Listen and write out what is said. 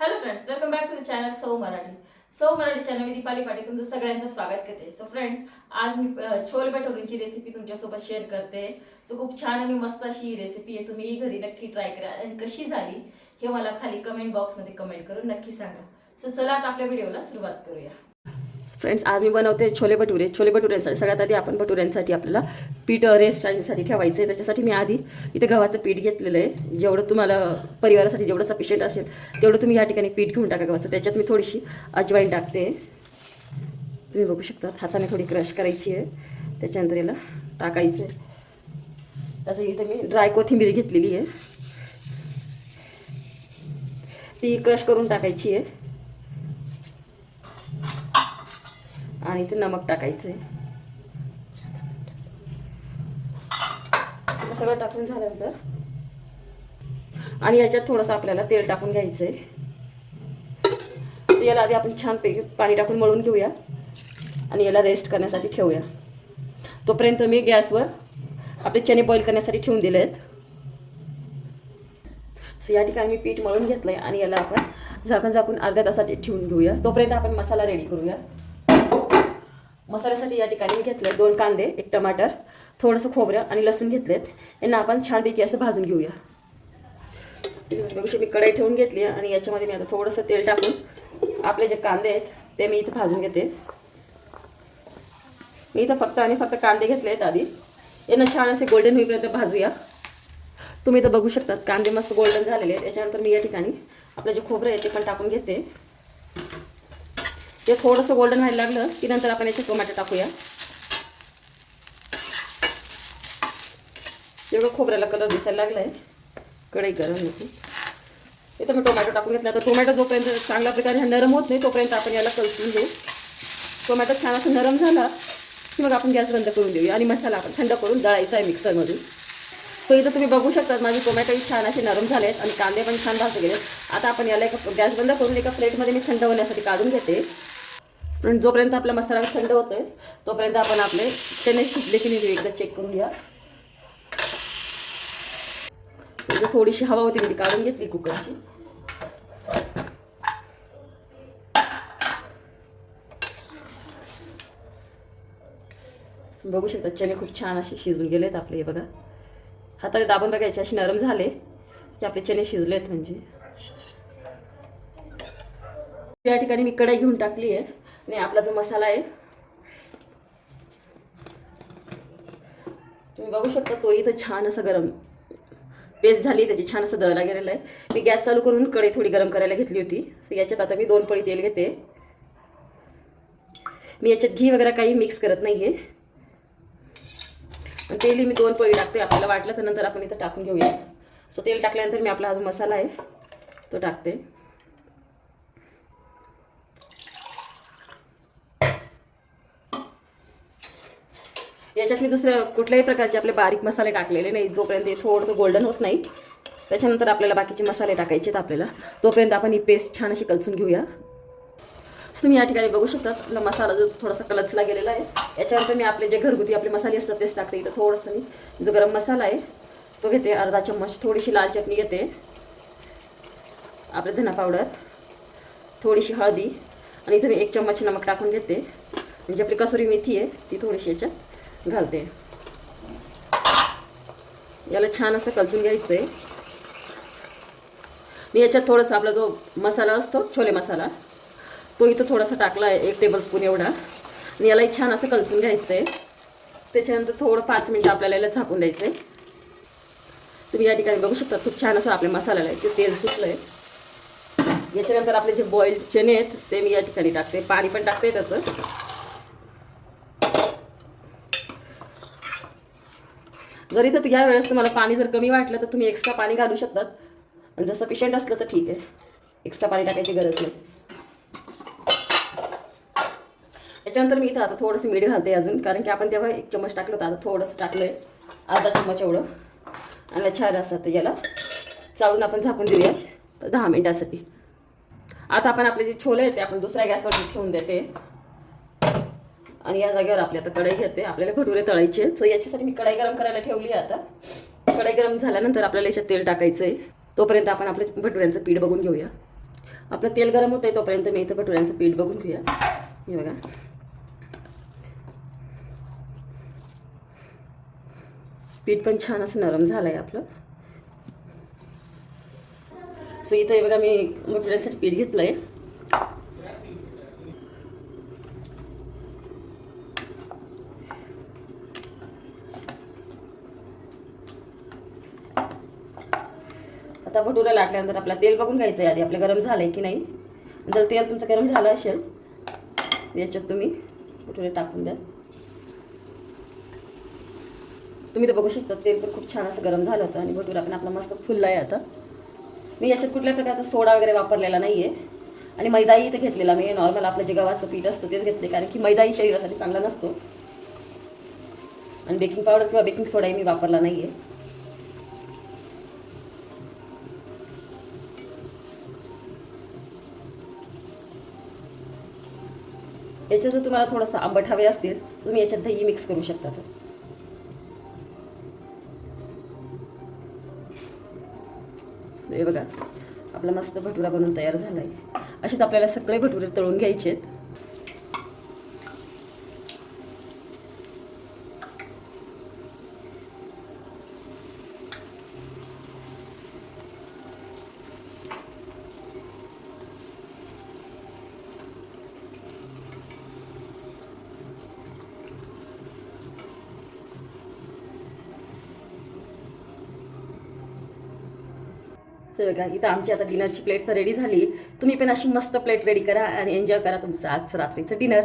Hello friends, welcome back to the channel Sau Marathi. Sau Marathi channel मी दीपाली पाटील तुमचं सगळ्यांचं स्वागत करते. सो फ्रेंड्स, आज मी छोले भटुरेची रेसिपी तुमच्यासोबत शेअर करते. सो खूप छान आणि मस्त अशी ही रेसिपी आहे. तुम्ही घरी नक्की ट्राय करा आणि कशी झाली हे मला खाली कमेंट बॉक्समध्ये कमेंट करून नक्की सांगा. सो चला आता आपल्या व्हिडिओला सुरुवात करूया. फ्रेंड्स, आज मी बनवते छोले भटुरे. छोले भटुऱ्यांसाठी सगळ्यात आधी आपण भटुऱ्यांसाठी आपल्याला पीठ रेस्ट साठी ठेवायचं आहे. त्याच्यासाठी मी आधी इथे गव्हाचं पीठ घेतलेलं आहे. जेवढं तुम्हाला परिवारासाठी जेवढं सफिशियंट असेल तेवढं तुम्ही या ठिकाणी पीठ घेऊन टाका गव्हाचं. त्याच्यात मी थोडीशी अजवाईन टाकते. तुम्ही बघू शकता, हाताने थोडी क्रश करायची आहे. त्याच्यानंतर याला टाकायचं आहे. त्याच्या इथे मी ड्राय कोथिंबीर घेतलेली आहे, ती क्रश करून टाकायची आहे. आणि ते नमक टाकायचं आहे. सगळं टाकून झाल्यानंतर आणि याच्यात थोडंसं आपल्याला तेल टाकून घ्यायचं आहे. याला आधी आपण छानपैकी पाणी टाकून मळून घेऊया आणि याला रेस्ट करण्यासाठी ठेवूया. तोपर्यंत मी गॅसवर आपले चणे बॉईल करण्यासाठी ठेवून दिले आहेत. सो या ठिकाणी मी पीठ मळून घेतलं आहे आणि याला आपण झाकून अर्ध्या तासाठी ठेवून घेऊया. तोपर्यंत आपण मसाला रेडी करूया. मसाल्यासाठी या ठिकाणी मी घेतले 2 कांदे, 1 टमाटर, थोडंसं खोबरं आणि लसूण घेतलेत. यांना आपण छानपैकी असं भाजून घेऊया. बघू मी कढई ठेवून घेतली आणि याच्यामध्ये मी आता थोडंसं तेल टाकून आपले जे कांदे आहेत ते मी इथं भाजून घेते. मी इथं फक्त कांदे घेतले आहेत. आधी यांना छान असे गोल्डन होईपर्यंत भाजूया. तुम्ही इथं बघू शकता कांदे मस्त गोल्डन झालेले आहेत. याच्यानंतर मी या ठिकाणी आपलं जे खोबरं आहे ते पण टाकून घेते. ते थोडंसं गोल्डन व्हायला लागलं की नंतर आपण याचे टोमॅटो टाकूया. एवढं खोबऱ्याला कलर दिसायला लागला आहे, कढई गरम होती. इथं मी टोमॅटो टाकून घेतला. तर टोमॅटो जोपर्यंत चांगल्या प्रकारे नरम होत नाही तोपर्यंत आपण याला कलसून घेऊ. टोमॅटो छान असं नरम झाला की मग आपण गॅस बंद करून देऊया आणि मसाला आपण थंड करून दळायचा आहे मिक्सरमधून. सो इथं तुम्ही बघू शकता माझे टोमॅटोही छान असे नरम झाले आहेत आणि कांदे पण छान भाजले गेले. आता आपण याला गॅस बंद करून एका प्लेटमध्ये मी थंड होण्यासाठी काढून घेते. पण जोपर्यंत आपला मसाला थंड होतोय तोपर्यंत आपण आपले चणे शिजले की नाही एकदा चेक करूया. थोडीशी हवा होती मी काढून घेतली कुकरची. बघू शकता चणे खूप छान असे शिजून गेलेत आपले. हे बघा, हाताने दाबून बघायचे असे नरम झाले की आपले चणे शिजलेत. म्हणजे या ठिकाणी मी कढई घेऊन टाकली आहे आणि आपला जो मसाला आहे तुम्ही बघू शकता तो इथं छान असं गरम पेस्ट झाली, त्याची छान असं दळला गेलेला आहे. मी गॅस चालू करून कढई थोडी गरम करायला घेतली होती. तर याच्यात आता मी 2 पळी तेल घेते. मी याच्यात घी वगैरे काही मिक्स करत नाही आहे. तेलही मी 2 पळी टाकते. आपल्याला वाटलं तर नंतर आपण इथं टाकून घेऊया. सो तेल टाकल्यानंतर मी आपला हा जो मसाला आहे तो टाकते. याच्यात मी दुसऱ्या कुठल्याही प्रकारचे आपले बारीक मसाले टाकलेले नाही. जोपर्यंत हे थोडंसं गोल्डन होत नाही त्याच्यानंतर आपल्याला बाकीचे मसाले टाकायचे आहेत आपल्याला. तोपर्यंत आपण ही पेस्ट छान अशी कलसून घेऊया. तुम्ही या ठिकाणी बघू शकता आपला मसाला जो थोडासा कलचला गेलेला आहे. याच्यानंतर मी आपले जे घरगुती आपले मसाले असतात तेच टाकते. इथं थोडंसं मी जो गरम मसाला आहे तो घेते, अर्धा चम्मच. थोडीशी लाल चटणी घेते, आपले धना पावडर, थोडीशी हळदी आणि इथं मी 1 चम्मच नमक टाकून घेते. म्हणजे आपली कसुरी मेथी आहे ती थोडीशी याच्यात घालते. याला छान असं कलसून घ्यायचं आहे. मी याच्यात थोडासा आपला जो मसाला असतो छोले मसाला तो इथं थोडासा टाकला आहे, 1 टेबलस्पून एवढा. आणि यालाही छान असं कलसून घ्यायचं आहे. त्याच्यानंतर थोडं 5 मिनिटं आपल्याला याला झाकून द्यायचं आहे. तुम्ही या ठिकाणी बघू शकता खूप छान असं आपल्या मसाल्याला आहे ते तेल सुटलं आहे. याच्यानंतर आपले जे बॉईल चणे आहेत ते मी या ठिकाणी टाकते. पाणी पण टाकते त्याचं. जर इथं या वेळेस तुम्हाला पाणी जर कमी वाटलं तर तुम्ही एक्स्ट्रा पाणी घालू शकतात. आणि जर सफिशियंट असलं तर ठीक आहे, एक्स्ट्रा पाणी टाकायची गरज नाही. याच्यानंतर मी इथं आता थोडंसं मीठ घालते अजून, कारण की आपण तेव्हा 1 चम्मच टाकलं होतं. आता थोडंसं टाकलं आहे, अर्धा चम्मच एवढं. आणि छान असं तर याला चाळून आपण झाकून देऊया 10 मिनिटासाठी. आता आपण आपले जे छोले आहेत ते आपण दुसऱ्या गॅसवर ठेवून देते. आणि या जागेवर आपली आता कढई घेते. आपल्याला भटुरे तळायचे. सो याच्यासाठी मी कढई गरम करायला ठेवली आहे. आता कढई गरम झाल्यानंतर आपल्याला याच्यात तेल टाकायचं आहे. तोपर्यंत आपण आपल्या भटुऱ्यांचं पीठ बघून घेऊया. आपलं तेल गरम होतं आहे तोपर्यंत मी इथं भटुऱ्यांचं पीठ बघून घेऊया. हे बघा, पीठ पण छान असं नरम झालं आहे आपलं. सो इथं हे बघा मी भटुऱ्यांसाठी पीठ घेतलं आहे. आता भटुरा लाटल्यानंतर आपला तेल बघून घ्यायचं आहे आधी आपलं गरम झालं आहे की नाही. जर तेल तुमचं गरम झालं असेल याच्यात तुम्ही भटुरे टाकून द्या. तुम्ही तर बघू शकता तेल पण खूप छान असं गरम झालं होतं आणि भटुरा पण आपला मस्त फुलला आहे. आता मी याच्यात कुठल्या प्रकारचा सोडा वगैरे वापरलेला नाही आहे आणि मैदाही इथं घेतलेला मी. नॉर्मल आपलं जे गव्हाचं पीठ असतं तेच घेतले, कारण की मैदाही शरीरासाठी चांगला नसतो. आणि बेकिंग पावडर किंवा बेकिंग सोडाही मी वापरला नाही आहे. याच्यात जर तुम्हाला थोडंसं आंबट हवे असतील तर तुम्ही याच्यात दही मिक्स करू शकता. हे बघा आपला मस्त भटुरा बनवून तयार झाला आहे. असेच आपल्याला सगळे भटुरे तळून घ्यायचे आहेत. सो बघा इथं आमची आता डिनरची प्लेट तर रेडी झाली. तुम्ही पण अशी मस्त प्लेट रेडी करा आणि एन्जॉय करा तुमचं आजचं रात्रीचं डिनर.